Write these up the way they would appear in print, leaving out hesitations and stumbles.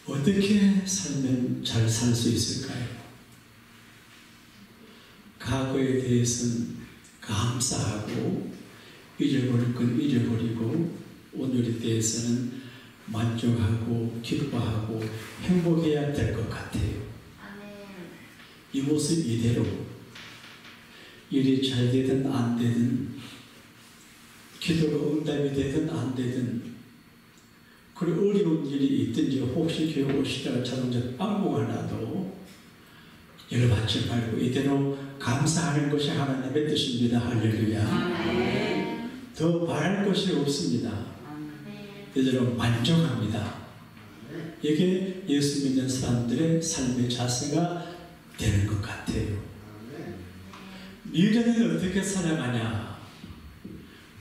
어떻게 살면 잘 살 수 있을까요? 과거에 대해서는 감사하고 잊어버릴 건 잊어버리고 오늘에 대해서는 만족하고 기뻐하고 행복해야 될 것 같아요. 이 모습 이대로 일이 잘 되든 안 되든 기도가 응답이 되든 안 되든 그리고 어려운 일이 있든지 혹시 교회 오시다가 자동차 빵꾸가 나도 열받지 말고 이대로 감사하는 것이 하나님의 뜻입니다. 할렐루야. 더 바랄 것이 없습니다. 이대로 만족합니다. 이게 예수 믿는 사람들의 삶의 자세가 되는 것 같아요. 미래는 어떻게 살아가냐?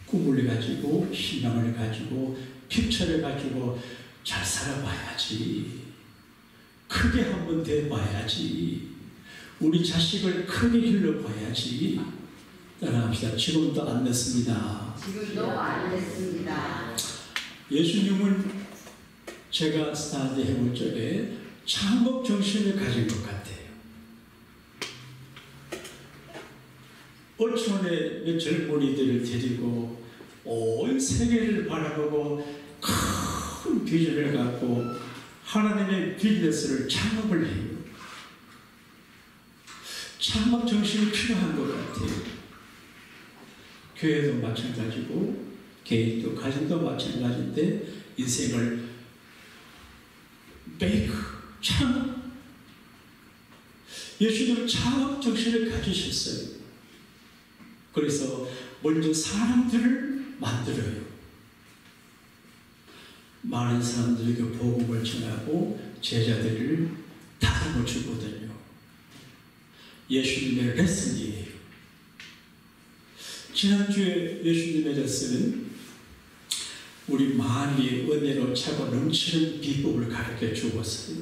꿈을 가지고 희망을 가지고 픽처를 가지고 잘 살아봐야지. 크게 한번 돼봐야지. 우리 자식을 크게 길러봐야지. 따라합시다. 지금도 안 됐습니다. 지금도 안 됐습니다. 예수님은 제가 스타디 해볼 적에 창업 정신을 가진 것 같아요. 어촌의 젊은이들을 데리고 온 세계를 바라보고 큰 비전을 갖고 하나님의 비즈니스를 창업을 해요. 창업 정신이 필요한 것 같아요. 교회도 마찬가지고 개인도 가정도 마찬가지인데 인생을 베이크, 창업. 예수님은 창업 정신을 가지셨어요. 그래서 먼저 사람들을 만들어요. 많은 사람들에게 복음을 전하고 제자들을 다듬어 주거든요. 예수님의 레슨이에요. 지난주에 예수님의 레슨은 우리 마음이 은혜로 차고 넘치는 비법을 가르쳐 주었어요.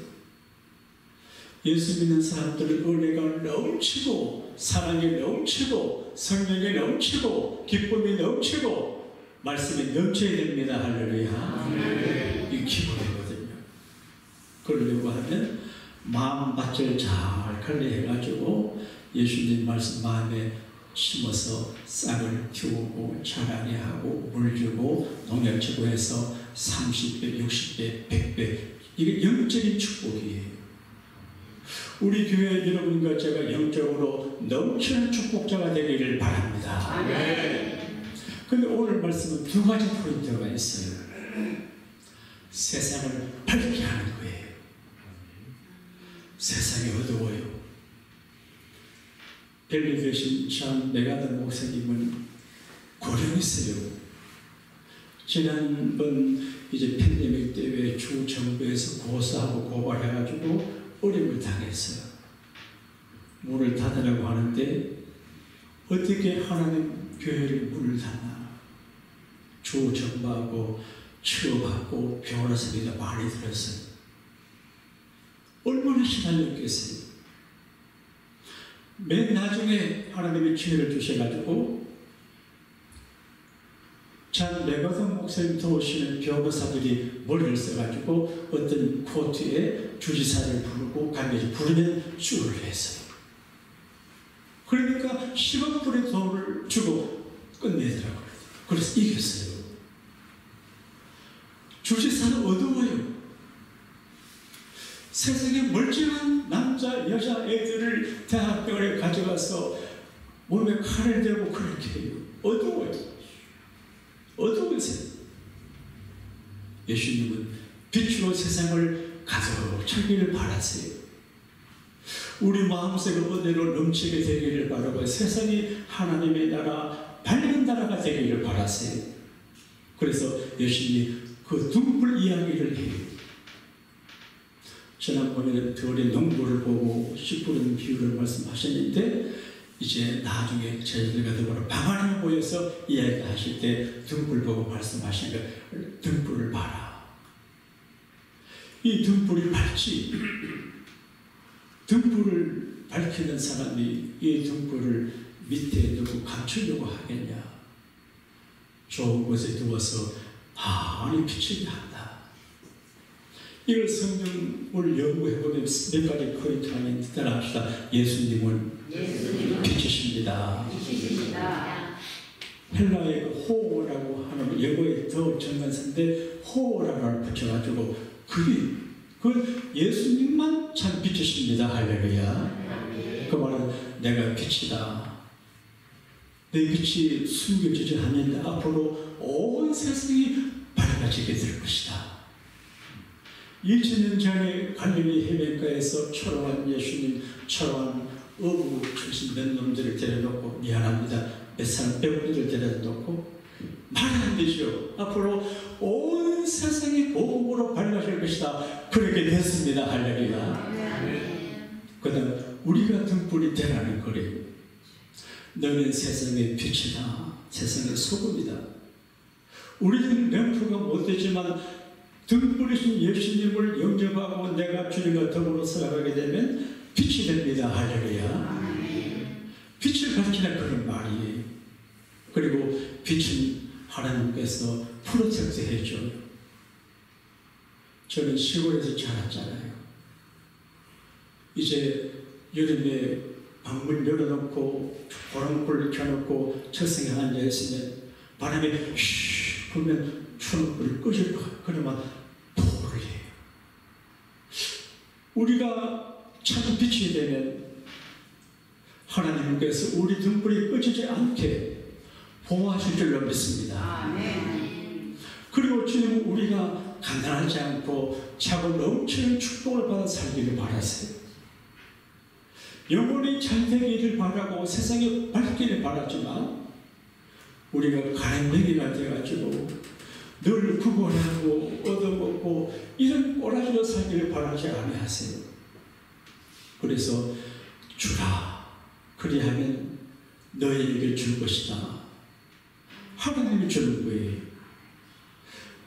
예수 믿는 사람들은 은혜가 넘치고 사랑이 넘치고 성령이 넘치고 기쁨이 넘치고 말씀이 넘쳐야 됩니다. 할렐루야. 이게 기본이거든요. 그러려고 하면 마음밭을 잘 관리해가지고 예수님 말씀 마음에 심어서 싹을 틔우고 자라게 하고 물 주고 농약 주고 해서 30배, 60배, 100배 이게 영적인 축복이에요. 우리 교회 여러분과 제가 영적으로 넘치는 축복자가 되기를 바랍니다. 그런데 오늘 말씀은 두 가지 포인트가 있어요. 세상을 밝게 하는 거예요. 세상이 어두워요. 벨리 계신 참 메가던 목사님은 고령했어요. 지난번 이제 팬데믹 때문에 주 정부에서 고소하고 고발해가지고 어려움을 당했어요. 문을 닫으라고 하는데 어떻게 하나님 교회를 문을 닫나? 주 정부하고 치료받고 병원에 서비가 많이 들었어요. 얼마나 시달렸겠어요. 맨 나중에 하나님의 기회를 주셔가지고 참 메가던 목사님 도우시는 변호사들이 머리를 써가지고 어떤 코트에 주지사를 부르고 관계를 부르면 수를 했어요. 그러니까 10억 불의 돈을 주고 끝내더라고요. 그래서 이겼어요. 주지사는 어두워요. 세상에 멀쩡한 남자, 여자 애들을 대학병원에 가져가서 몸에 칼을 대고 그렇게 해요. 어두워요. 어두우세요. 예수님은 빛으로 세상을 가득 차기를 바라세요. 우리 마음속에 은혜로 넘치게 되기를 바라고 세상이 하나님의 나라, 밝은 나라가 되기를 바라세요. 그래서 예수님이 그 등불 이야기를 해요. 지난번에 별의 농부를 보고 씨 뿌리는 비유를 말씀하셨는데 이제 나중에 제자들과 더불어 방 안에 모여서 이야기하실 때 등불 보고 말씀하신 거 등불을 봐라. 이 등불이 밝지. 등불을 밝히는 사람이 이 등불을 밑에 두고 감추려고 하겠냐. 좋은 곳에 두어서 많이 비치게 한다. 이걸 성경을 연구해보면 몇 가지 포인트 하면 따라합시다. 예수님은 빛이십니다. 헬라의 호라고 하는 영어에 더 정관사인데 호라고 붙여가지고 그 예수님만 참 빛이십니다. 할렐루야. 그 말은 내가 빛이다. 내 빛이 숨겨지지 않는데 앞으로 온 세상이 밝아지게 될 것이다. 2000년 전에 갈릴리 해변가에서 초라한 예수님, 초라한 어부 출신 몇 놈들을 데려놓고 미안합니다. 몇 사람 배우들을 데려놓고 말이 안 되죠. 앞으로 온 세상이 복음으로 밝아질 것이다. 그렇게 됐습니다. 할렐루야. 그 다음 우리가 등불이 되라는 거래요. 너는 세상의 빛이다. 세상의 소금이다. 우리는 램프가 못되지만 등불이신 예수님을 영접하고 내가 주님과 더불어 살아가게 되면 빛이 됩니다. 할렐루야. 빛을 가르치는 그런 말이에요. 그리고 빛은 하나님께서 프로텍트 해줘요. 저는 시골에서 자랐잖아요. 이제 여름에 방문 열어놓고 보름불 켜놓고 철성에 앉아있으면 바람이 휘 불면 초록불이 꺼질 거야. 그러면 도를 해요. 우리가 참 빛이 되면 하나님께서 우리 등불이 꺼지지 않게 보호하실 줄로 믿습니다. 그리고 주님은 우리가 가난하지 않고 차고 넘치는 축복을 받아 살기를 바라세요. 영혼이 잘 되기를 바라고 세상에 밝기를 바랐지만 우리가 가난뱅이가 되어가지고 늘 구걸하고 얻어먹고 이런 꼬라지로 살기를 바라지 아니하세요. 그래서 주라. 그리하면 너희에게 줄 것이다. 하나님이 주는 거예요.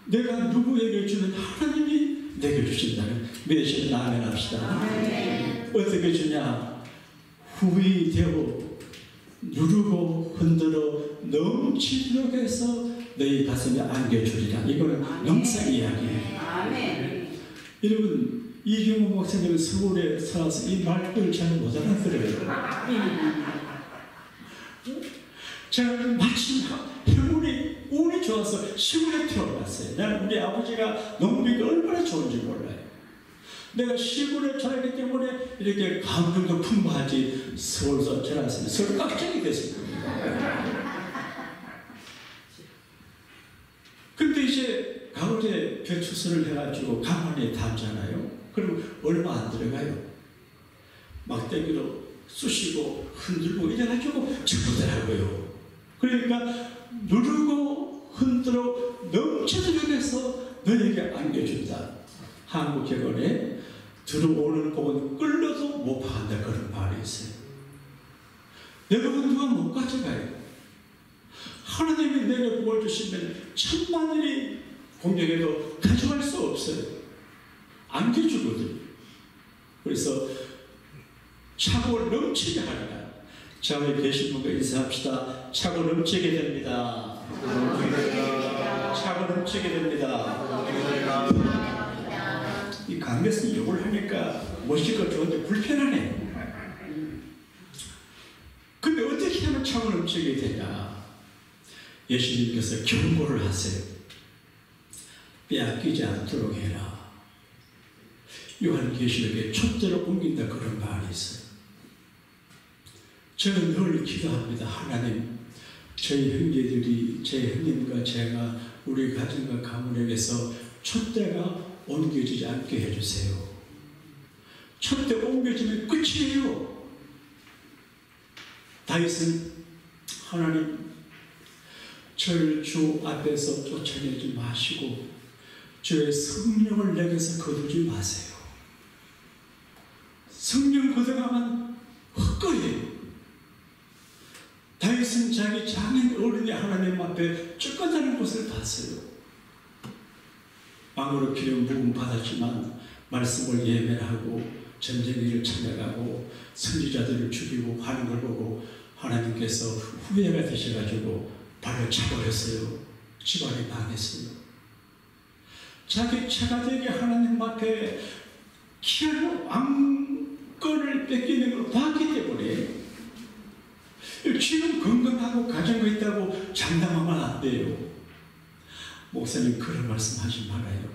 내가 누구에게 주는 하나님이 내게 주신다는 믿으시면 아멘 합시다. 어떻게 주냐? 후이 되고 누르고 흔들어 넘치도록 해서 너희 가슴에 안겨주리라. 이거는 영상 이야기예요. 여러분, 이경호 목사님은 서울에 살아서 이 말을 잘 못 알아들어요. 저는 마침 운이 좋아서 시골에 태어났어요. 나는 우리 아버지가 농비가 얼마나 좋은지 몰라요. 내가 시골에 자라기 때문에 이렇게 감정도 풍부하지. 서울서 자랐으면 서울 깍쟁이 됐습니다. 근데 이제 가을에 배추선을 해가지고 가만히 담잖아요. 그럼 얼마 안 들어가요. 막대기로 쑤시고 흔들고 이래가지고 죽더라고요. 그러니까 누르고 흔들어 넘쳐지게 돼서 너에게 안겨준다. 한국 객언에 들어오는 복은 끌려도 못 파간다 그런 말이 있어요. 여러분 누가 못 가져가요. 하나님이 내게 복을 주시면 천만일이 공격해도 가져갈 수 없어요. 안겨주거든요. 그래서 차고 넘치게 하리라. 좌우에 계신 분과 인사합시다. 차고 넘치게 됩니다. 차고 넘치게 됩니다. 이 강에서 욕을 하니까 멋있고 좋은데 불편하네. 근데 어떻게 하면 차고 넘치게 되냐? 예수님께서 경고를 하세요. 빼앗기지 않도록 해라. 요한계시록에 촛대로 옮긴다 그런 말이 있어요. 저는 늘 기도합니다. 하나님, 저희 형제들이, 제 형님과 제가 우리 가정과 가문에게서 촛대가 옮겨지지 않게 해주세요. 촛대 옮겨지면 끝이에요. 다윗은 하나님, 저를 주 앞에서 쫓아내지 마시고 주의 성령을 내게서 거두지 마세요. 성령 거둬가면 헛거리예요. 다윗은 자기 장인 어른이 하나님 앞에 쫓겨나는 것을 봤어요. 왕으로 기름 부음 받았지만 말씀을 예매하고 전쟁일을 찾아가고 선지자들을 죽이고 하는 걸 보고 하나님께서 후회가 되셔가지고 발을 차버렸어요. 집안이 망했어요. 자기 차가 되게 하나님 앞에 귀한 왕권을 뺏기는 걸 봤기 때문에 지금 건강하고 가정이 있다고 장담하면 안 돼요. 목사님 그런 말씀하지 말아요.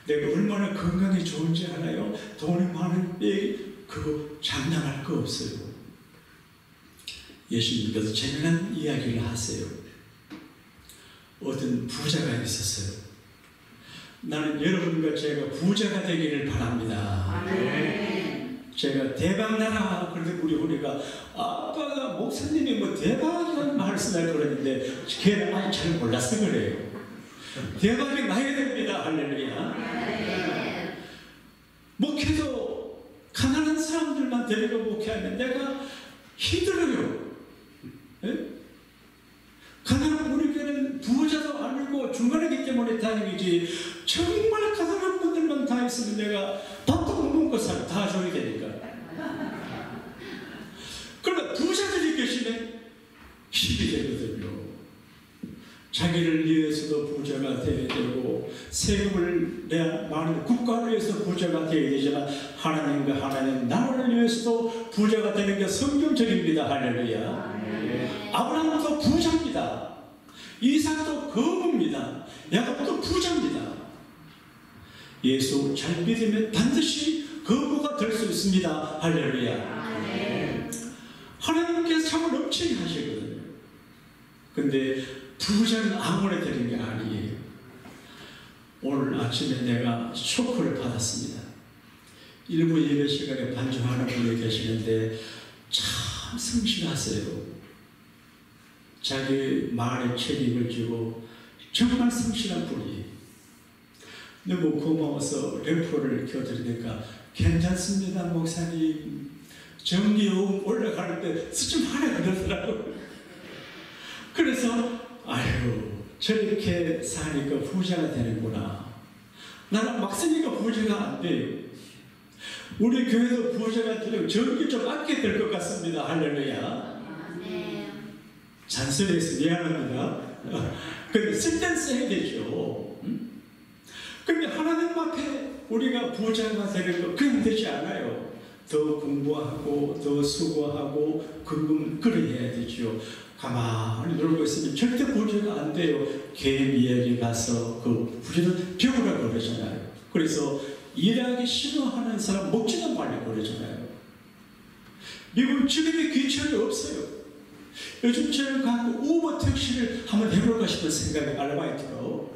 내가 얼마나 건강이 좋은지 알아요? 돈이 많은데 그거 장담할 거 없어요. 예수님께서 재미난 이야기를 하세요. 어떤 부자가 있었어요. 나는 여러분과 제가 부자가 되기를 바랍니다. 아멘. 제가 대박나라 그런데 우리가 아빠가 목사님이 뭐 대박이라는 말씀을 그러는데 걔는 아직 잘 몰라서 그래요. 대박이 나야 됩니다. 할렐루야. 목회도 가난한 사람들만 데리고 목회하면 내가 힘들어요. 예? 가난한 우리 교회는 부자도 아니고 중간이기 때문에 다행이지, 정말 가난한 분들만 다 있으면 내가 밥도 못 먹고 살아 다 줘야 되니까. 그러나 부자들이 계시면 힘이 되거든요. 자기를 위해서도 부자가 되어야 되고 세금을 내야 많은 국가를 위해서 부자가 되어야 되지만 하나님과 하나님 나를 위해서도 부자가 되는 게 성경적입니다. 할렐루야. 아브라함도 부자입니다. 이삭도 거부입니다. 야곱도 부자입니다. 예수 잘 믿으면 반드시 거부가 될 수 있습니다. 할렐루야. 하나님께서 참 넘치게 하시거든요. 근데 부자는 아무나 되는 게 아니에요. 오늘 아침에 내가 쇼크를 받았습니다. 일부 예배 시간에 반주하는 분이 계시는데 참 성실하세요. 자기 말에 책임을 지고 정말 성실한 분이에요. 너무 고마워서 램프를 켜드리니까 괜찮습니다 목사님. 전기요금 올라갈 때 수좀 하라 그러더라고요. 그래서 아유 저렇게 사니까 부자가 되는구나. 나는 막 쓰니까 부자가 안 돼요. 우리 교회도 부자가 되려면 전기 좀 아껴야 될 것 같습니다. 할렐루야. 잔소리해서 미안합니다. 근데 쓸 땐 써야 되죠. 근데 하나님 앞에 우리가 부자가 되는 거 그냥 되지 않아요. 더 공부하고 더 수고하고 그래야 되죠. 가만히 놀고 있으면 절대 부자가 안 돼요. 개미에게 가서 그 부자는 배우라고 그러잖아요. 그래서 일하기 싫어하는 사람 먹지도 말라고 그러잖아요. 미국 지금의 귀천이 없어요. 요즘처럼 갖고 우버 택시를 한번 해볼까 싶은 생각이 아르바이트로.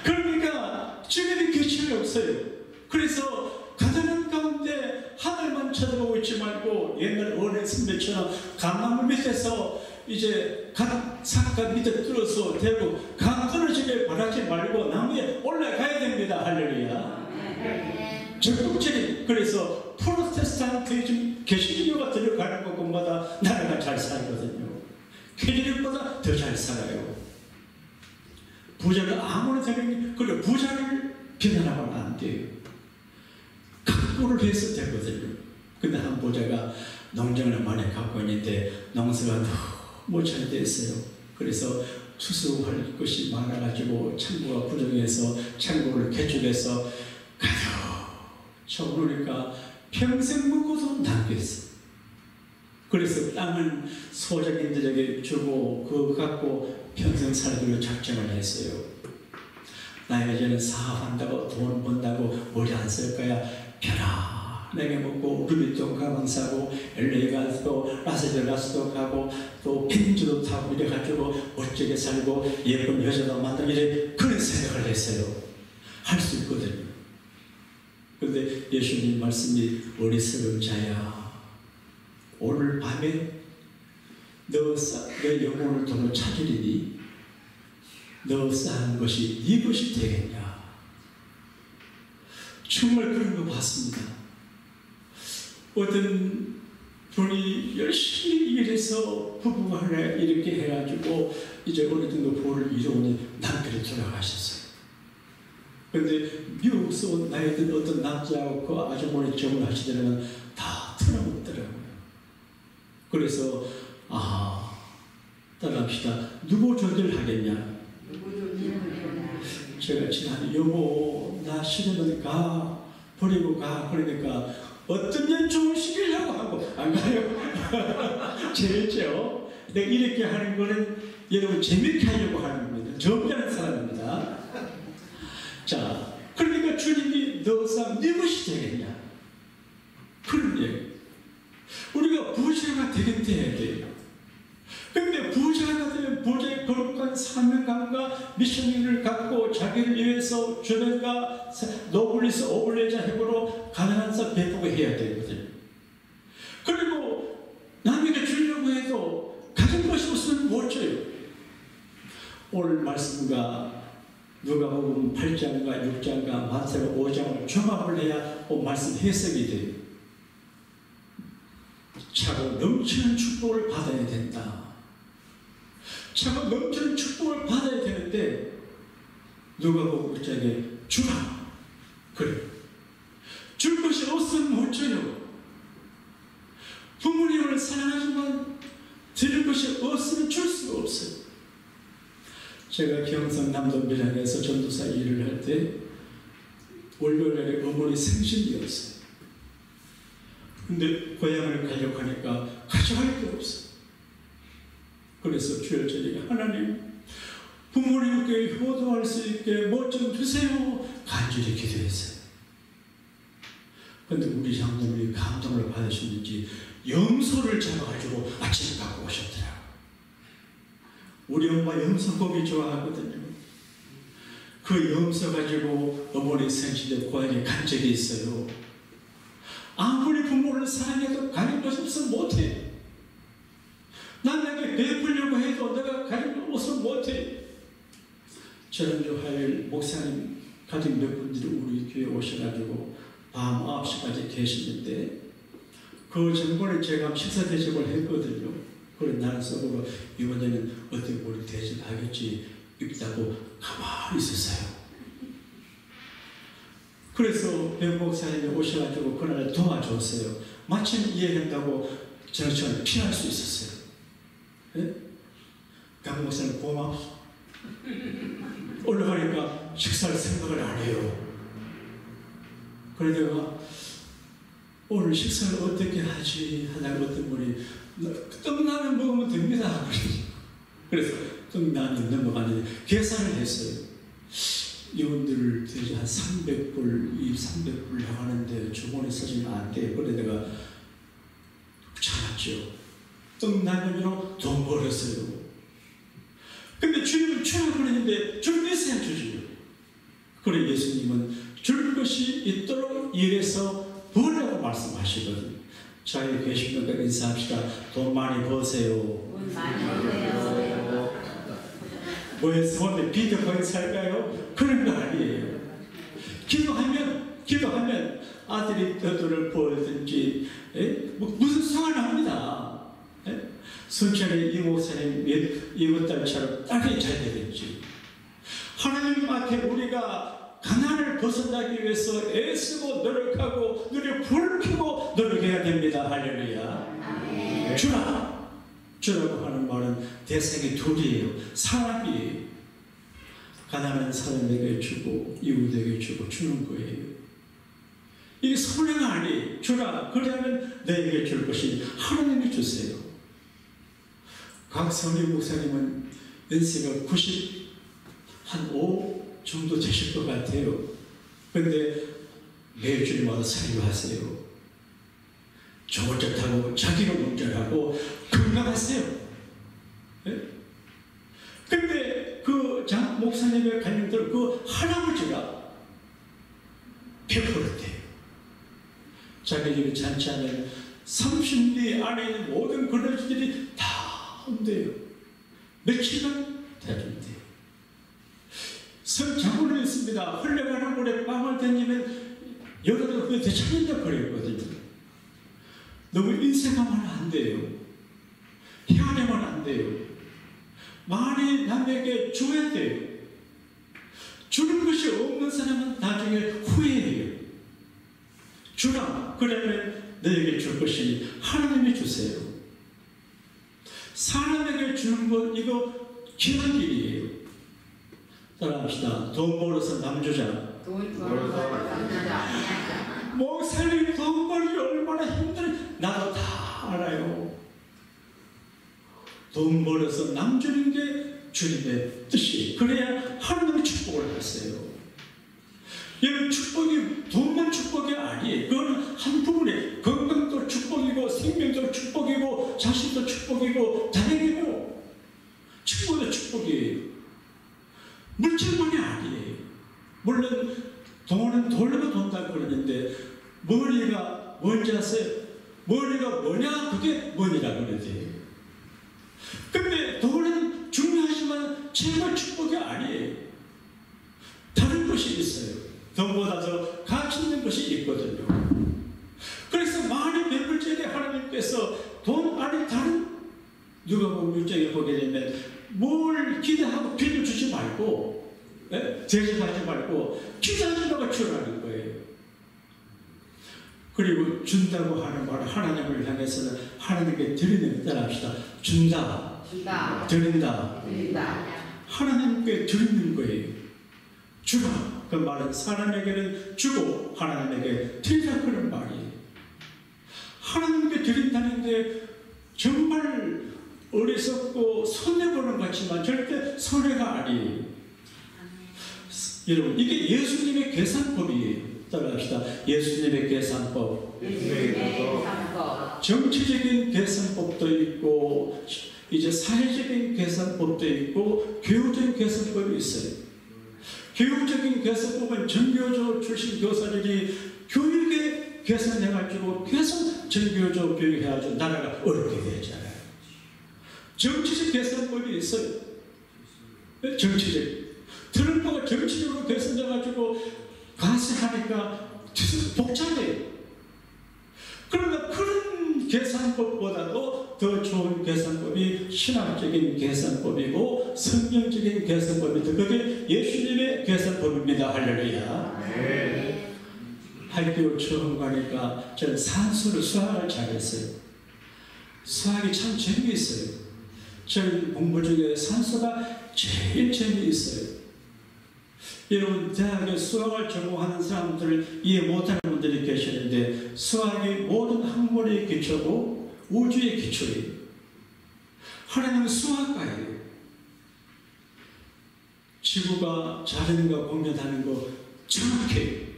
그러니까 지금의 귀천이 없어요. 그래서 가난한 가운데 하늘만 쳐다보고 있지 말고 옛날 어린 선배처럼 감나무 밑에서 이제 산가 밑에 뚫어서 대고 강 떨어지게 바라지 말고 나무에 올라가야 됩니다. 할렐루야. 적극적인. 그래서 프로테스탄트이즘 개신교가 들어가는 곳마다 나라가 잘 살거든요. 캐톨릭보다 더 잘 살아요. 부자는 아무나 되는 그래 부자를 비난하면 안 돼요. 각고를 해서 되거든요. 근데 한 부자가 농장을 많이 갖고 있는데 농사가 너무 잘 됐어요. 그래서 수수할 것이 많아가지고 창고가 부족해서 창고를 개축해서 가득 쳐놓으니까 평생 먹고도 남겼어. 그래서 땅은 소작인들에게 주고 그거 갖고 평생 살기로 작정을 했어요. 나 이제는 사업한다고 돈 번다고 머리 안 쓸 거야. 편안하게 먹고 루비통 가방 사고 LA 가서 라스베가스도 가고 또 펜주도 타고 이래가지고 멋지게 살고 예쁜 여자도 만나고 이래 그런 생각을 했어요. 할 수 있거든요. 그런데 예수님 말씀이 어리석은 자야 오늘 밤에 내 영혼을 도로 찾으리니 너 쌓은 것이 네 것이 되겠냐. 정말 그런 거 봤습니다. 어떤 분이 열심히 일해서 부부가 하나 이렇게 해가지고 이제 어느 정도 부를 이루니 남편이 돌아가셨어요. 그런데 미국에서 온 나이 든 어떤 남자하고 그 아주머니 결혼하시더라면 다 틀어먹더라고요. 그래서 떠납시다. 누구 조절하겠냐? 제가 지난해 여보 나 시집은 가 버리고 가 그러니까 어떤 년 좋으시길라고 하고 안 가요. 재밌죠? 내가 이렇게 하는 거는 여러분 재밌게 하려고 하는 겁니다. 정리하는 사람입니다. 자, 그러니까 주님이 너상 네 것이 되겠냐? 그런 얘기. 우리가 부자가 되겠다 해야 돼요. 근데 부자가 되면 부자의 거룩한 사명감과 미션을 갖고 자기를 위해서 주변과 노블리스 오블레자 힘으로 가난한 사 베푸고 해야 되거든요. 그리고 남에게 주려고 해도 가진 것이 없으면 못 줘요. 오늘 말씀과 누가복음 8장과 6장과 마태복음 5장을 종합을 해야 말씀 해석이 돼요. 차고 넘치는 축복을 받아야 된다. 차고 넘치는 축복을 받아야 되는데 누가복음 1장에 주라. 그래. 줄 것이 없으면 못 줘요. 부모님을 사랑하지만 드릴 것이 없으면 줄 수가 없어요. 제가 경상남도 밀양에서 전도사 일을 할 때 월요일에 어머니 생신이었어요. 근데 고향을 가려고 하니까 가져갈 게 없어. 그래서 주여 저녁에 하나님 부모님께 효도할 수 있게 뭐 좀 주세요. 간절히 기도했어요. 근데 우리 장로님이 감동을 받으셨는지 염소를 잡아가지고 아침에 갖고 오셨더라고요. 우리 엄마 염소 고기 좋아하거든요. 그 염소 가지고 어머니 생신에 고향에 간 적이 있어요. 아무리 부모를 사랑해도 가진 것이 없으면 못해. 남에게 베풀려고 해도 내가 가진 것 없으면 못해. 지난주 화요일 목사님 가족 몇 분들이 우리 교회 오셔가지고 밤 9시까지 계시는데 그 전번에 제가 식사 대접을 했거든요. 그래 나는 속으로 이번에는 어떻게 우리 대접하겠지 있다고 가만히 있었어요. 그래서 배 목사님이 오셔가지고 그날 도와줬어요. 마침 이해한다고 저는 피할 수 있었어요. 네? 강 목사님 고마워. 올라가니까 식사를 생각을 안 해요. 그래 내가 오늘 식사를 어떻게 하지 하다가 어떤 분이 떡라면 먹으면 됩니다. 그래서 떡라면 넘어가는데 계산을 했어요. 이분들 대체 한 300불, 300불 나가는데 주머니 써지면 안 돼. 그래 내가 참았죠. 떡라면으로 돈 벌었어요. 근데 주님은 주라고 그러는데 줄 있어야 주죠. 그래 예수님은 줄 것이 있도록 일해서 벌라고 말씀하시거든요. 자리에 계신 분들 인사합시다. 돈 많이 버세요. 돈 많이 버세요. 뭐에 비트코인 살까요? 그런 거 아니에요. 기도하면 아들이 돈을 벌든지 무슨 상관합니다. 순천의 이 목사님 이번 달처럼 딸이 잘 되든지 하나님 앞에 우리가 가난을 벗어나기 위해서 애쓰고 노력하고 눈에 불을 켜고 노력해야 됩니다. 할렐루야. 주라고 하는 말은 대상이 둘이에요. 사람이에요. 가난한 사람에게 주고 이웃에게 주고 주는 거예요. 이게 손해가 아니에요. 주라. 그러면 내게 줄 것이 하나님이 주세요. 박선희 목사님은 연세가 95 정도 되실 것 같아요. 근데 매일 주님마다 설교하세요. 좋은 차 타고 자기가 운전하고 건강하세요. 네? 근데 그 장 목사님의 관련들 그 할아버지가 100%대요. 자기 집에 잔치하면 30리 안에 있는 모든 근로지들이 다 온대요. 며칠간 대준대요. 장군을 있습니다. 흘러가는 물에 빵을 던지면 여러분 그게 되찾는다 그랬거든요. 너무 인색하면 안 돼요. 희한하면 안 돼요. 많이 남에게 줘야 돼요. 주는 것이 없는 사람은 나중에 후회해요. 주라. 그러면 너에게 줄 것이니 하나님이 주세요. 사람에게 주는 것 이거 귀한 길이에요. 따라합시다. 돈 벌어서 남주자. 돈 벌어서 남주자. 목사님 돈 벌기 얼마나 힘들지 나도 다 알아요. 돈 벌어서 남주는 게 주님의 뜻이. 그래야 하나님의 축복을 하세요. 여러분, 축복이 돈만 축복이 아니에요. 그거는 한 부분에 건강도 축복이고 생명도 축복이고 자신도 축복이고 다행이고 축복도 축복이에요. 물질만이 아니에요. 물론 돈은 돌려도 돈다고 그러는데 머리가 뭔지 아세요? 머리가 뭐냐? 그게 뭐니라고 그러지. 근데 돈은 중요하지만 최고 축복이 아니에요. 다른 것이 있어요. 돈보다 더 가치 있는 것이 있거든요. 그래서 많은 매물제에 하나님께서 돈 아니 다른 누가 보면 6장에 보게 되면 뭘 기대하고 빌려주지 말고 제시하지 말고 기대하지 말고 주라는 거예요. 그리고 준다고 하는 말 하나님을 향해서는 하나님께 드리는 따라합시다. 준다, 드린다, 하나님께 드리는 거예요. 주라. 그 말은 사람에게는 주고 하나님에게 드리라 그런 말이에요. 하나님께 드린다는 게 정말 어리석고 손해보는 것 같지만 절대 손해가 아니에요. 여러분, 이게 예수님의 계산법이에요. 따라합시다. 예수님의 계산법. 정치적인 계산법도 있고 이제 사회적인 계산법도 있고 교육적인 계산법이 있어요. 교육적인 계산법은 전교조 출신 교사들이 교육에 계산해가지고 계속 전교조 교육해가지고 나라가 어렵게 되잖아요. 정치적 계산법이 있어요. 정치적. 트럼프가 정치적으로 계산해가지고 가세하니까 복잡해요. 그러나 그런 계산법보다도 더 좋은 계산법이 신학적인 계산법이고 성경적인 계산법이다. 그게 예수님의 계산법입니다. 할렐루야. 네. 학교 처음 가니까 저는 산수를 수학을 잘했어요. 수학이 참 재미있어요. 저는 공부 중에 산수가 제일 재미있어요. 여러분, 대학에 수학을 전공하는 사람들을 이해 못하는 분들이 계시는데 수학이 모든 학문의 기초고 우주의 기초예요. 하나님은 수학가예요. 지구가 자전거 공전하는 거 정확해요.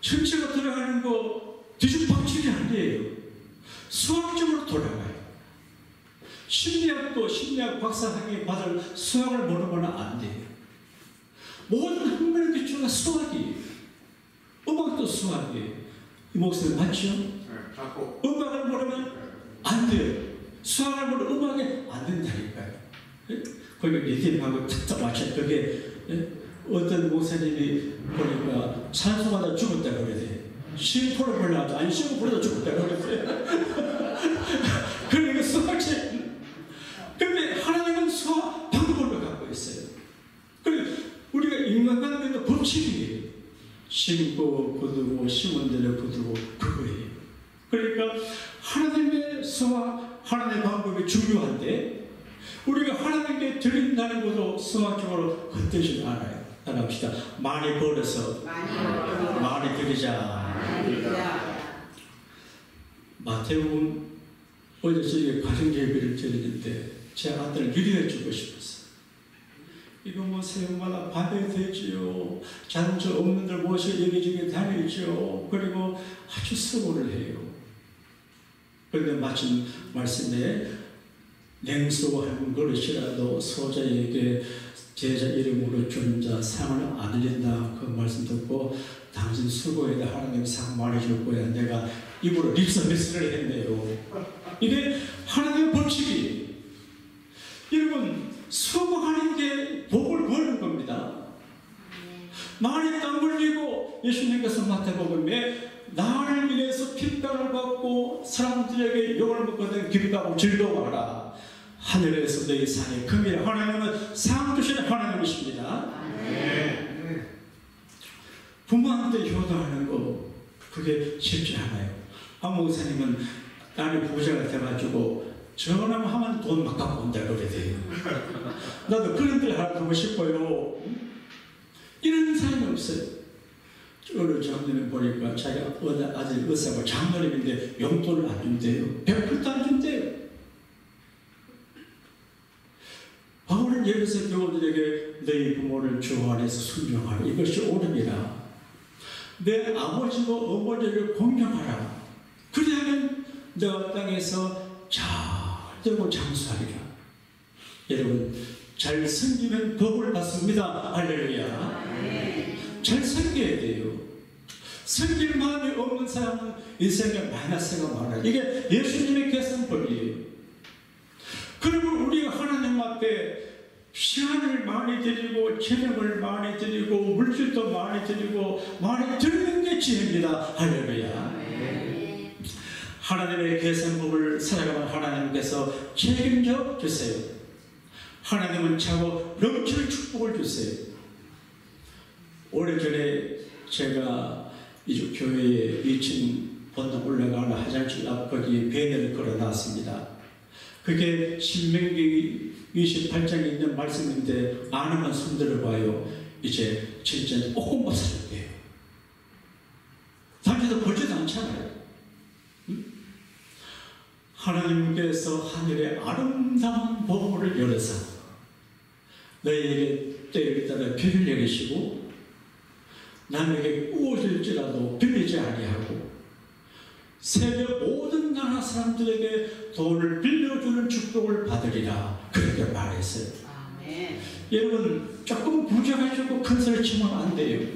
전체가 돌아가는 거 뒤죽박죽이 아니에요. 수학적으로 돌아가요. 심리학도 심리학 박사학위 받을 수학을 모르거나 안 돼요. 모든 학문의 기초가 수학이에요. 음악도 수학이에요. 이 목소리 맞죠? 음악을 모르면 안 돼요. 수학을 모르면 음악이 안 된다니까요. 거기 리듬하고 탁탁 맞춰. 그게 어떤 목사님이 보니까 찬송하다 죽었다 그러대. 싱포를 불러도 아니 싱포 불러도 죽었다 그러대. 그러니까 수학책. 근데 하나님은 수학 방법을 갖고 있어요. 우리가 인간관계도 법칙이에요. 심고 거두고 심은 대로 거두고 그거예요. 그러니까 하나님의 수학, 하나님의 방법이 중요한데 우리가 하나님께 드린다는 것도 수학적으로 헛되지 않아요. 따라합시다. 많이 벌어서 많이 드리자. 마태복음 어제 저녁에 가정예배를 드리는데 제 아들을 위로해 주고 싶었어요. 이거 뭐 새우마다 받아야 되지요. 자동차 없는 들 모셔 여기저기 다니죠. 그리고 아주 수고를 해요. 그런데 마침 말씀에 냉수 한 그릇이라도 소자에게 제자 이름으로 주는 자 상을 안 흘린다. 그 말씀 듣고 당신 수고에다 하나님 상 많이 줄 거야. 내가 입으로 립서비스를 했네요. 이게 하나님의 법칙이에요. 여러분, 수고하는 게 복을 버는 겁니다. 많이 땀 흘리고 예수님께서 마태복음에 나를 위해서 핍박을 받고 사람들에게 욕을 먹거든 기뻐하고 즐거워하라. 하늘에서 너희 상이 큽니다. 하나님은 상 주시는 하나님이십니다. 부모한테 효도하는 거 그게 쉽지 않아요. 한 목사님은 딸이 부자가 돼가지고 전화하면 돈 막 갖고 온다 그래요. 나도 그런 데를 하나 가고 싶어요. 이런 사람이 없어요. 어느 장로님 보니까 자기가 아직 의사고 장로님인데 용돈을 안 준대요. 100불도 안 준대요. 바울은 여기서 교우들에게 너희 부모를 주 안에서 순종하라. 이것이 옳음이라. 내 아버지와 어머니를 공경하라. 그리하면 너가 땅에서 잘 되고 장수하리라. 여러분, 잘 섬기면 복을 받습니다. 할렐루야. 잘 섬겨야 돼요. 섬길 마음이 없는 사람은 인생에 마이너스가 많아요. 이게 예수님의 계산법이에요. 그리고 우리가 하나님 앞에 시간을 많이 드리고 체력을 많이 드리고 물질도 많이 드리고 많이 드리는 게 지혜입니다. 할렐루야. 하나님의 계산법을 살아가면 하나님께서 책임져 주세요. 하나님은 차고 넘치는 축복을 주세요. 오래전에 제가 이쪽 교회에 2층 본당 올라가는 화장실 앞 거기에 배너를 걸어놨습니다. 그게 신명기 28장에 있는 말씀인데 아는만 손들어봐요. 이제 진짜 꼭 못 살게요. 다니도 보지도 않잖아요. 하나님께서 하늘의 아름다운 보물을 열어서 너희에게 때를 따라 비를 내리시고 남에게 꾸어질지라도 빌리지 아니하고 세계 모든 나라 사람들에게 돈을 빌려주는 축복을 받으리라. 그렇게 말했어요. 아멘. 여러분, 조금 부자가지고 큰 소리 치면 안 돼요.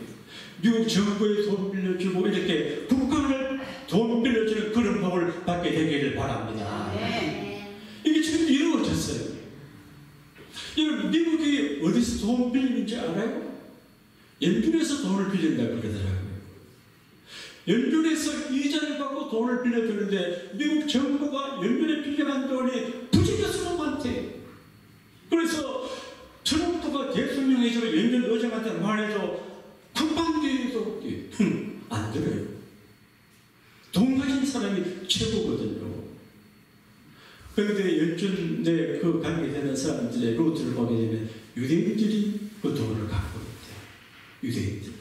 미국 정부에 돈 빌려주고 이렇게 국가를 돈 빌려주는 그런 법을 받게 되기를 바랍니다. 아멘. 이게 지금 이루어졌어요. 여러분, 미국이 어디서 돈 빌리는지 알아요? 연준에서 돈을 빌린다 그러더라고요. 연준에서 이자를 받고 돈을 빌려주는데 미국 정부가 연준에 빌려간 돈이 부지기수로 많대. 그래서 트럼프가 대통령에서 연준 의장한테 말해도 국방비도 안 들어요. 돈 가진 사람이 최고거든요. 그런데 연준 내 그 관계되는 사람들의 루트를 보게 되면 유대인들이 그 돈을 갖고 있대요. 유대인들.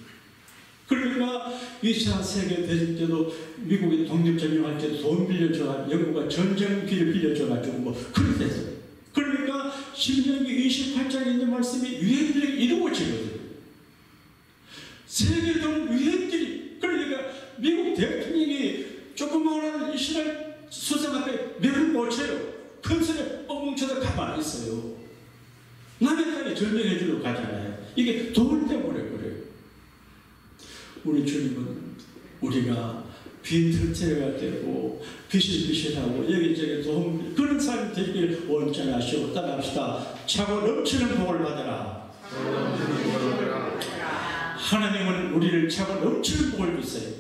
그러니까 2차 세계대전 때도 미국이 독립전쟁할 때도 돈 빌려줘가지고 영국가 전쟁비를 빌려줘가지고 뭐 그렇게 됐어요. 그러니까 신명기 28장에 있는 말씀이 유대인들에게 이루어지거든요. 세계적으로 유대인들이, 그러니까 미국 대통령이 조그마한 이스라엘 수상 앞에 매를 못 쳐요. 큰 소리에 뻥뻥 쳐도 가만히 있어요. 남의 땅에 전쟁해주러 가잖아요. 이게 돈 때문에 그래요. 우리 주님은 우리가 빈털터리가 되고 비실비실하고 여기저기 돈 그런 사람이 되기를 원장하시고 따라합시다. 차고 넘치는 복을 받아라. 하나님은 우리를 차고 넘치는 복을 주세요.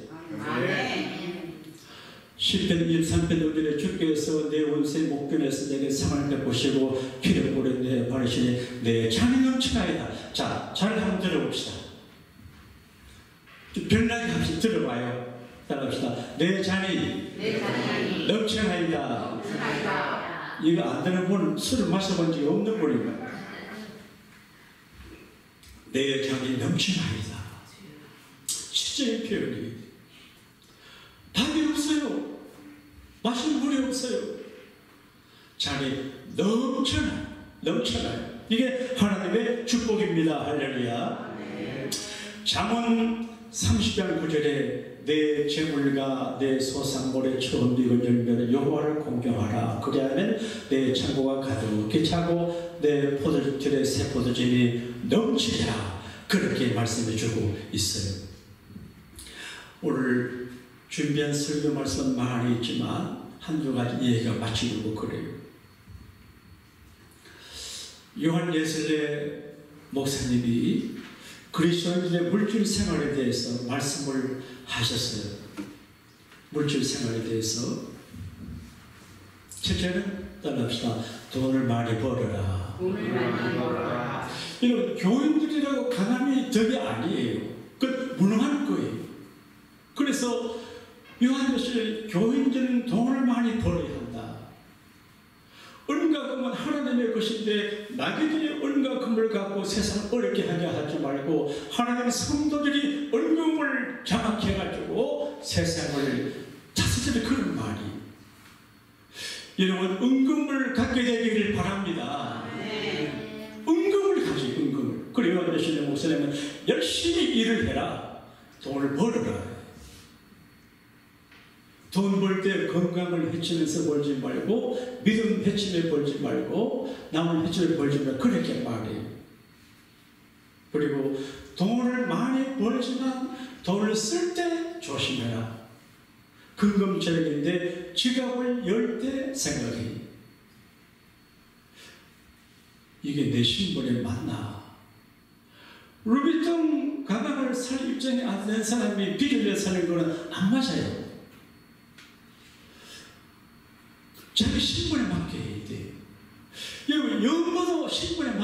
시편 23편 5절에 주께서 내 원수의 목전에서 내게 상을 베푸시고 기름불에 내 바르시니 내 잔이 넘치나이다. 자, 잘 한번 들어봅시다. 별나게 한번 들어봐요. 따라합시다. 내 잔이 넘치나이다. 이거 안 되는 분은 술을 마셔본 적이 없는 분입니다. 내 잔이 넘치나이다. 시적인 표현이 밥이 없어요. 마실 물이 없어요. 잔이 넘쳐나요. 이게 하나님의 축복입니다. 할렐루야. 잠언 30장 9절에 내 재물과 내 소산물의 처음 익은 열매를 여호와를 공경하라. 그리하면 내 창고가 가득히 차고 내 포도주틀의 새 포도즙이 넘치리라. 그렇게 말씀해 주고 있어요. 오늘 준비한 설교 말씀은 많이 있지만 한두 가지 얘기가 마치려고 그래요. 요한 예슬레 목사님이 그리스도인들의 물질 생활에 대해서 말씀을 하셨어요. 물질 생활에 대해서 첫째는 따라합시다. 돈을 많이 벌어라. 여러분, 교인들이라고 가난이 덕이 아니에요. 그 무능한 거예요. 그래서 요한계시록 교인들은 돈을 많이 벌어야 한다. 은금은 하나님의 것인데 나귀들이 은과 금을 갖고 세상을 어렵게 하게 하지 말고 하나님의 성도들이 은금을 장악해가지고 세상을 다스리는 그런 말이. 여러분 은금을 갖게 되기를 바랍니다. 은금을 가지, 은금을. 그리고 요한계시록 목사님은 열심히 일을 해라. 돈을 벌어라. 돈 벌 때 건강을 해치면서 벌지 말고 믿음 해치며 벌지 말고 남을 해치며 벌지 말고 그렇게 말해요. 그리고 돈을 많이 벌지만 돈을 쓸 때 조심해라. 금금절약인데 지갑을 열 때 생각해. 이게 내 신분에 맞나? 루비통 가방을 살 입장이 안 된 사람이 빚을 사는 거는 안 맞아요. 자기 신분에 맞게 해야 돼. 여러분, 영어도 신분에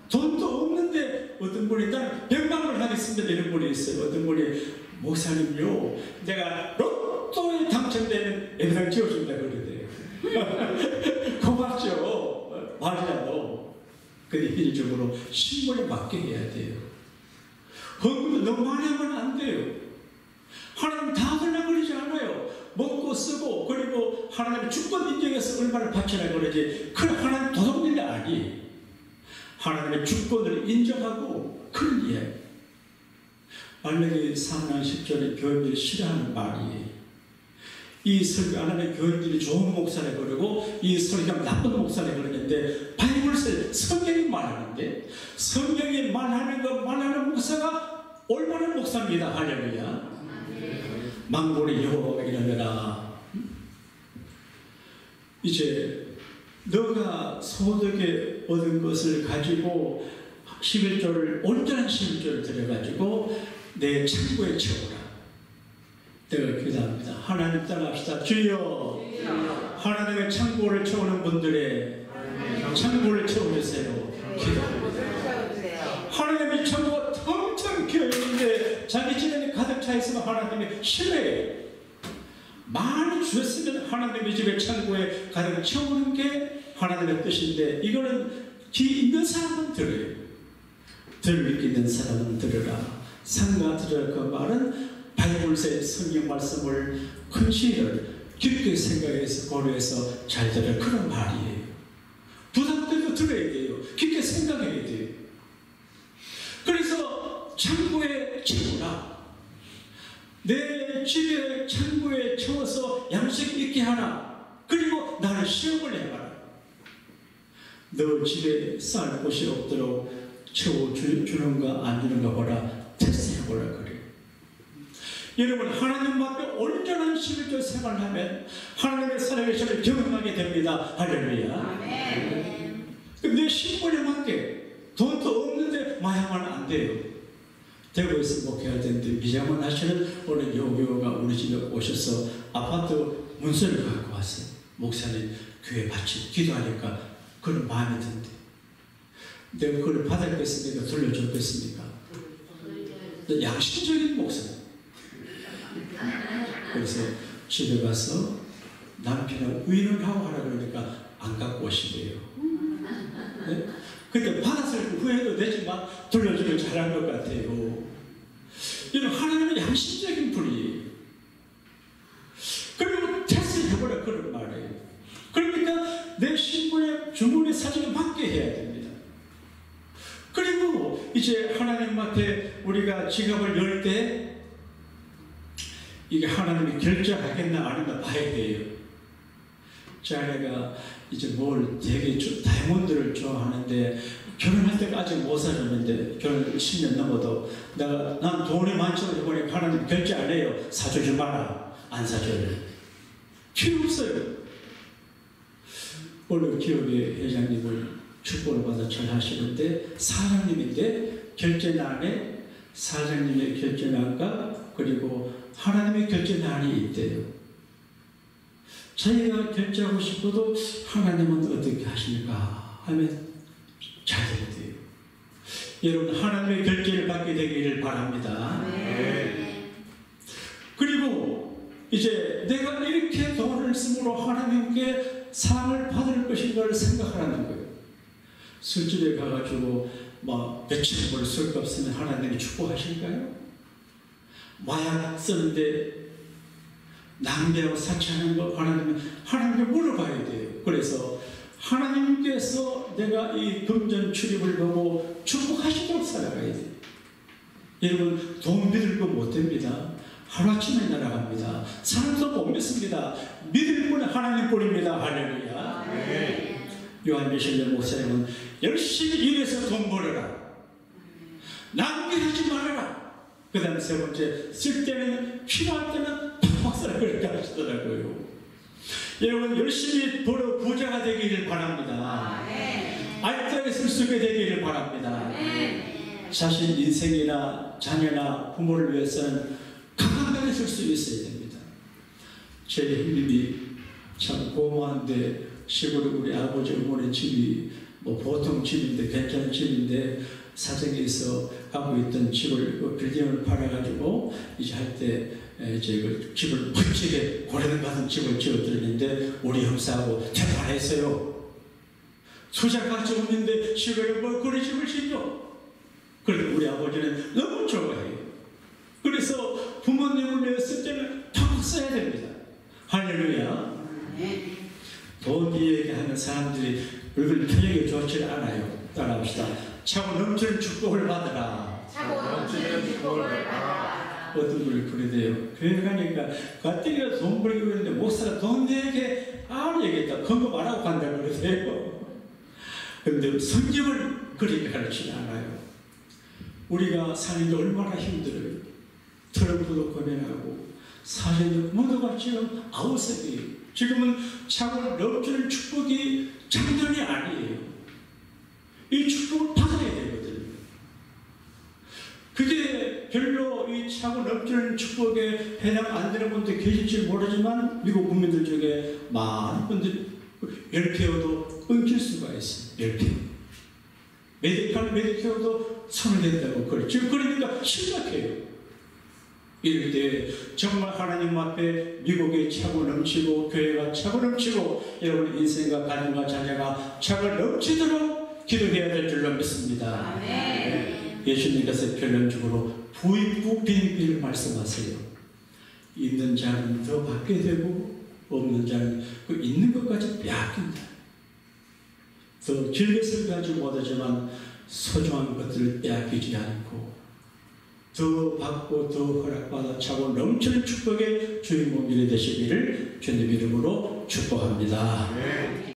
돈도 없는데 어떤 분이 나는 100만원을 하겠습니다 이런 분이 있어요. 어떤 분이 목사님요, 내가 로또에 당첨되면 예배당 지어준다 그러대요. 고맙죠. 말이라도. 근데 일적으로 신분에 맞게 해야 돼요. 헌금도 너무 많이 하면 안 돼요. 하나님 다 하려고 그러지 않아요. 먹고 쓰고 그리고 하나님의 주권 인정해서 얼마를 바치라고 그러지. 그건 하나님 도덕일이 아니에요. 하나님의 주권을 인정하고 그런 이야기. 말라기 3장 10절에 교인들이 싫어하는 말이에요. 이 설교 안 하는 교인들이 좋은 목사를 그러고 이 설교가 나쁜 목사를 그러는데 바이블을 성경이 말하는데 성경이 말하는 거 말하는 목사가 올바른 목사입니다. 할렐루야. 망군의 여호와가 이르노라. 이제 너가 소득에 얻은 것을 가지고 11조를 온전한 11조를 들여가지고 내 창고에 채우라. 내가 기도합니다. 하나님 따라합시다. 주여, 하나님의 창고를 채우는 분들의 창고를 채워주세요. 기도합니다. 하나님의 창고가 텅텅 비어있는데 자기 집에 가득 차 있으면 하나님의 신뢰 많이 주셨으면 하나님의 집에 창고에 가득 채우는 게 하나님의 뜻인데 이거는 귀 있는 사람은 들어요. 들 있는 사람은 들으라. 상가 들으라. 그 말은 바이블의 성경 말씀을 근시를 깊게 생각해서 고려해서 잘 들으라. 그런 말이에요. 부담돼도 들어야 돼요. 깊게 생각해야 돼요. 그래서 창고에 채우라. 내 집에 창고에 채워서 양식 있게 하라. 그리고 나를 시험을 해봐라. 너 집에 쌀 곳이 없도록 채워주는가 안 주는가 보라. 테스트해보라 그래요. 여러분, 하나님 앞에 온전한 11조 생활하면 하나님의 살아계심을 경험하게 됩니다. 할렐루야. 내 신분에 맞게 돈도 없는데 마야만 안 돼요. 대구에서 목회할 때인데 미장원 하시는 어느 여교가 우리 집에 오셔서 아파트 문서를 갖고 왔어요. 목사님 교회 같이 기도하니까 그런 마음이 든대. 내가 그걸 받았겠습니까? 돌려줬겠습니까? 양심적인 목사님. 그래서 집에 가서 남편하고 의논을 하고 하라 그러니까 안 갖고 오시대요. 네? 근데 받았을 후회도 되지만 돌려주길 잘한 것 같아요. 이런 하나님의 양심적인 분이에요. 그리고 테스트 해보라 그런 말이에요. 그러니까 내 신분의 주문의 사정에 맞게 해야 됩니다. 그리고 이제 하나님 앞에 우리가 지갑을 열 때 이게 하나님이 결정하겠나 아닌가 봐야 돼요. 자네가 이제 뭘 되게 다이아몬드를 좋아하는데 결혼할 때까지 못 사줬는데 결혼 10년 넘어도 난 돈이 많죠. 이번에 하나님 결제 안 해요. 사주지 마라. 안 사줘요. 필요 없어요. 오늘 기업의 회장님을 축복을 받아 잘 하시는데 사장님인데 결제난에 사장님의 결제난과 그리고 하나님의 결제난이 있대요. 자기가 결제하고 싶어도 하나님은 어떻게 하십니까? 하면 잘 돼요. 여러분 하나님의 결제를 받게 되기를 바랍니다. 네. 그리고 이제 내가 이렇게 돈을 쓰므로 하나님께 상을 받을 것이고 필요를 생각하라는 거예요. 술집에 가가지고 막 며칠 벌 술값 쓰면 하나님이 축복하실까요? 마약 쓰는데 낭비하고 사치하는 거 하나님께 물어봐야 돼요. 그래서 하나님께서 내가 이 금전 출입을 보고 축복하시도록 살아가야 돼요. 여러분, 돈 믿을 거 못 됩니다. 하루아침에 날아갑니다. 사람도 못 믿습니다. 믿을 분은 하나님뿐입니다. 할렐루야. 네. 요한 미실레 목사님은 열심히 일해서 돈 벌어라. 낭비하지 말아라. 그 다음에 세 번째, 쓸 때는, 필요할 때는 팍팍 쓰라. 그렇게 하시더라고요. 여러분, 열심히 벌어 부자가 되기를 바랍니다. 알뜰하게 쓸 수 있게 되기를 바랍니다. 자신 인생이나 자녀나 부모를 위해서는 강하게 쓸 수 있어야 됩니다. 제 형님이 참 고마운데, 시골에 우리 아버지 어머니 집이 뭐 보통 집인데 괜찮은 집인데 사정에서 하고 있던 집을 빌딩을 팔아가지고 이제 할 때 그 집을 멋지게 고래는 받은 집을 지어드렸는데 우리 형사하고 대단했어요. 투자가치 없는데 시골에 뭐 그런 집을 짓죠. 그런데 우리 아버지는 너무 좋아해요. 그래서 부모님을 위해 쓸 때는 팍 써야 됩니다. 할렐루야. 돈 이야기하는 사람들이 얼굴 표정이 좋지 않아요. 따라합시다. 차고 넘치는 축복을 받으라. 차고 넘치는 축복을 받아라. 어떤 분이 그러대요. 교회 가니까 가뜩이나 돈 벌기 그러는데 목사가 돈 내게 안 얘기했다. 그거 말하고 간다 그러세요. 그런데 성경을 그렇게 가르치지 않아요. 우리가 사는 게 얼마나 힘들어요. 트럼프도 고민하고 사회도 모두가 지금 아우성이에요. 지금은 차고 넘치는 축복이 장난이 아니에요. 이 축복을 받아야 되거든요. 그게 별로 이 차고 넘치는 축복에 해당 안 되는 분들 계실지 모르지만 미국 국민들 중에 많은 분들이 10개월도 끊길 수가 있어요. 10개월. 메디케어도 손을 댄다고 그래. 지금 그러니까 심각해요. 이럴 때 정말 하나님 앞에 미국이 차고 넘치고 교회가 차고 넘치고 여러분 인생과 가정과 자녀가 차고 넘치도록 기도해야 될 줄로 믿습니다. 예수님께서 결론적으로 부익부 빈비를 말씀하세요. 있는 자는 더 받게 되고 없는 자는 그 있는 것까지 빼앗긴다. 더 질것을 가지고 못하지만 소중한 것들을 빼앗기지 않고 더 받고 더 허락받아 차고 넘치는 축복의 주인공들이 되시기를 주님 이름으로 축복합니다.